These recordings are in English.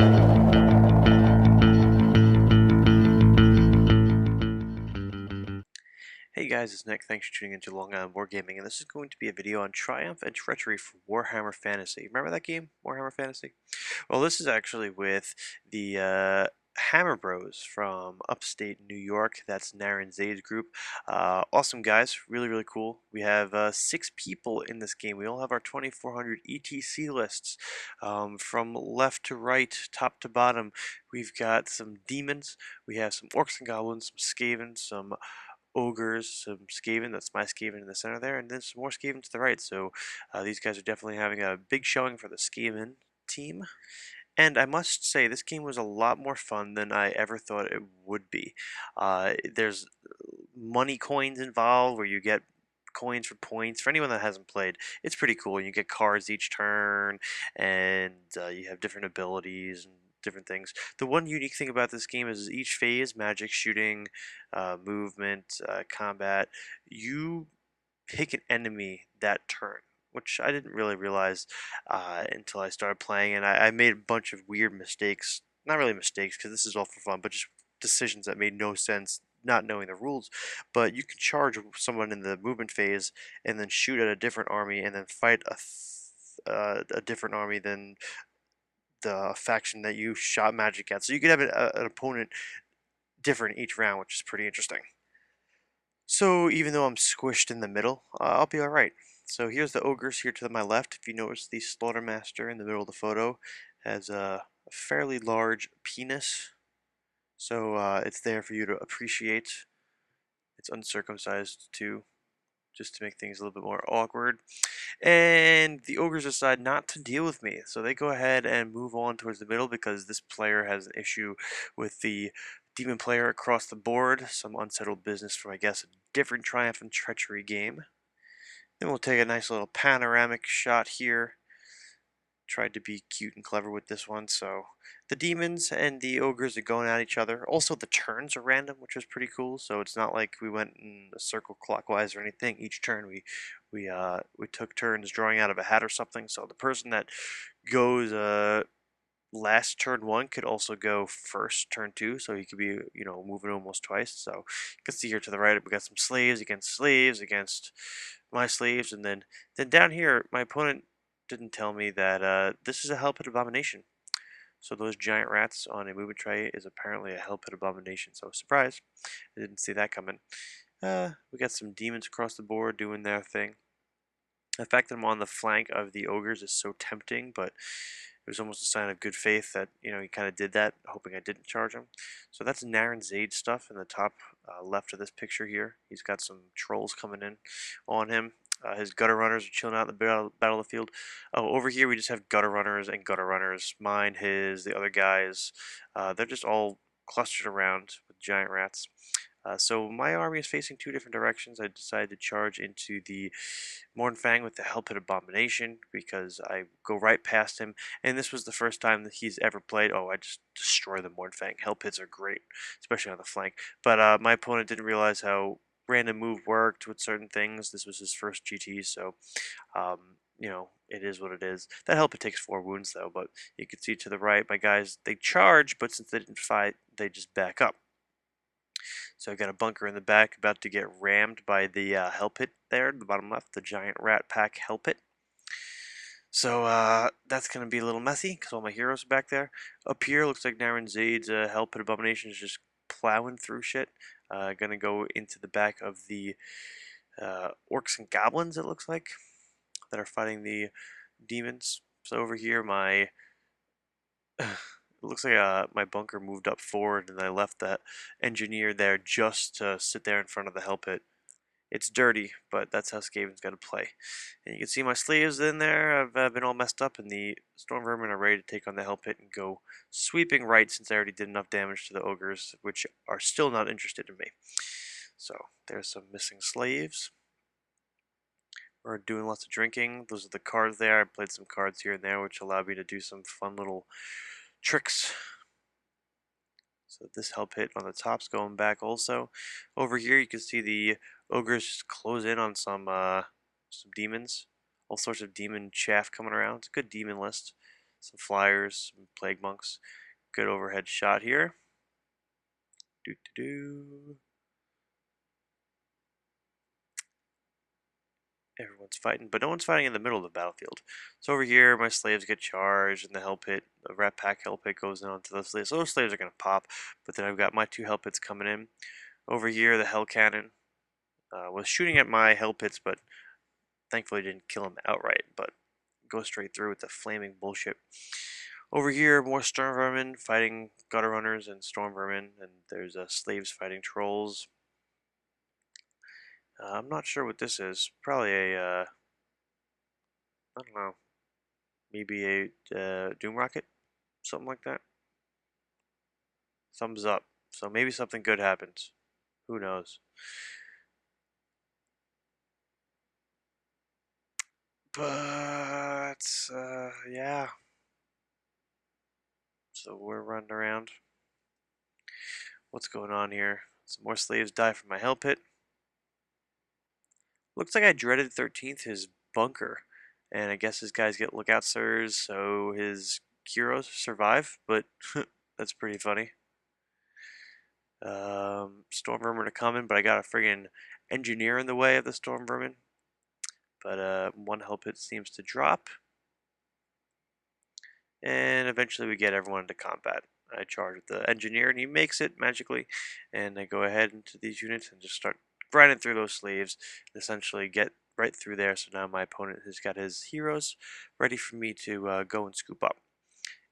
Hey guys, it's Nick. Thanks for tuning into Long Island Wargaming, and this is going to be a video on Triumph and Treachery for Warhammer Fantasy. Remember that game, Warhammer Fantasy? Well, this is actually with the Hammer Bros from upstate New York. That's Naren Zaid's group. Awesome guys, really, really cool. We have 6 people in this game. We all have our 2400 ETC lists from left to right, top to bottom. We've got some demons, we have some orcs and goblins, some Skaven, some ogres, some Skaven, that's my Skaven in the center there, and then some more Skaven to the right. So these guys are definitely having a big showing for the Skaven team. And I must say, this game was a lot more fun than I ever thought it would be. There's money coins involved where you get coins for points. For anyone that hasn't played, it's pretty cool. You get cards each turn, and you have different abilities and different things. The one unique thing about this game is each phase, magic, shooting, movement, combat, you pick an enemy that turn, which I didn't really realize until I started playing, and I made a bunch of weird mistakes. Not really mistakes, because this is all for fun, but just decisions that made no sense not knowing the rules. But you can charge someone in the movement phase and then shoot at a different army and then fight a different army than the faction that you shot magic at. So you could have an opponent different each round, which is pretty interesting. So even though I'm squished in the middle, I'll be alright. So here's the ogres here to my left. If you notice, the Slaughtermaster in the middle of the photo has a fairly large penis. So it's there for you to appreciate. It's uncircumcised too, just to make things a little bit more awkward. And the ogres decide not to deal with me. So they go ahead and move on towards the middle because this player has an issue with the demon player across the board. Some unsettled business from, I guess, a different Triumph and Treachery game. Then we'll take a nice little panoramic shot here. Tried to be cute and clever with this one. So the demons and the ogres are going at each other. Also, the turns are random, which was pretty cool. So it's not like we went in a circle clockwise or anything. Each turn we took turns drawing out of a hat or something. So the person that goes last turn 1 could also go first turn 2, so he could be, moving almost twice. So you can see here to the right we got some slaves against my slaves, and then down here my opponent didn't tell me that this is a hell pit abomination. So those giant rats on a movement tray is apparently a hell pit abomination. So surprise, I didn't see that coming. We got some demons across the board doing their thing. The fact that I'm on the flank of the ogres is so tempting, but it was almost a sign of good faith that, he kind of did that, hoping I didn't charge him. So that's Naren Zaid stuff in the top left of this picture here. He's got some trolls coming in on him. His gutter runners are chilling out in the battle of the field. Oh, over here we just have gutter runners and gutter runners. Mine, his, the other guys. They're just all clustered around with giant rats. So my army is facing 2 different directions. I decided to charge into the Mornfang with the Hellpit Abomination because I go right past him, and this was the first time that he's ever played. Oh, I just destroy the Mornfang. Hellpits are great, especially on the flank. But my opponent didn't realize how random move worked with certain things. This was his first GT, so it is what it is. That Hellpit takes 4 wounds though, but you can see to the right, my guys, they charge, but since they didn't fight, they just back up. So I got a bunker in the back about to get rammed by the hell pit there, the bottom left, the giant rat pack hell pit. So that's going to be a little messy because all my heroes are back there. Up here looks like Naren Zaid's hell pit abomination is just plowing through shit. Gonna go into the back of the orcs and goblins, it looks like, that are fighting the demons. So over here my it looks like my bunker moved up forward and I left that engineer there just to sit there in front of the hell pit. It's dirty, but that's how Skaven's got to play. And you can see my sleeves in there. I've been all messed up, and the Storm Vermin are ready to take on the hell pit and go sweeping right since I already did enough damage to the ogres, which are still not interested in me. So there's some missing slaves. We're doing lots of drinking. Those are the cards there. I played some cards here and there, which allowed me to do some fun little tricks. So this hell pit on the top's going back also. Over here you can see the ogres just close in on some demons. All sorts of demon chaff coming around. It's a good demon list. some flyers, some plague monks. Good overhead shot here. Do do do. Everyone's fighting, but no one's fighting in the middle of the battlefield. So over here, my slaves get charged, and the hell pit, the rat pack hell pit goes down to those slaves. So those slaves are gonna pop, but then I've got my two hell pits coming in. Over here, the hell cannon was shooting at my hell pits, but thankfully didn't kill him outright. But go straight through with the flaming bullshit. Over here, more storm vermin fighting gutter runners and storm vermin, and there's slaves fighting trolls. I'm not sure what this is. Probably a I don't know, maybe a doom rocket, something like that. Thumbs up. So maybe something good happens. Who knows? But yeah. So we're running around. What's going on here? Some more slaves die from my hell pit. Looks like I dreaded 13th his bunker, and I guess his guys get lookout sirs, so his heroes survive. But that's pretty funny. Storm vermin are coming, but I got a friggin' engineer in the way of the storm vermin. But one hell pit seems to drop, and eventually we get everyone into combat. I charge with the engineer, and he makes it magically, and I go ahead into these units and just start grinding through those slaves, and essentially get right through there. So now my opponent has got his heroes ready for me to go and scoop up.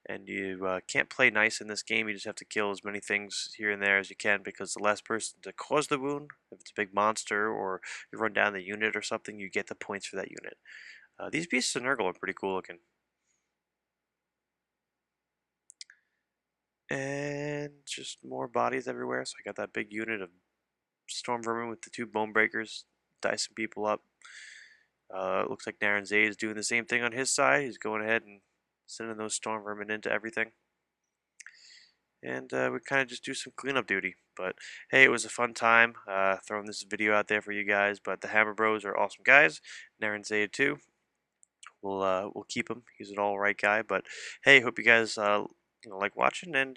And you can't play nice in this game. You just have to kill as many things here and there as you can, because the last person to cause the wound, if it's a big monster or you run down the unit or something, you get the points for that unit. These beasts of Nurgle are pretty cool looking. And just more bodies everywhere. So I got that big unit of storm vermin with the two bone breakers dicing people up. It looks like Naren Zay is doing the same thing on his side. He's going ahead and sending those storm vermin into everything. And we kind of just do some cleanup duty. But hey, it was a fun time throwing this video out there for you guys. But the Hammer Bros are awesome guys. Naren Zay too. We'll keep him. He's an all right guy. But hey, hope you guys like watching, and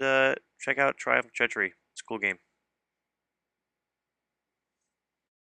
check out Triumph Treachery. It's a cool game.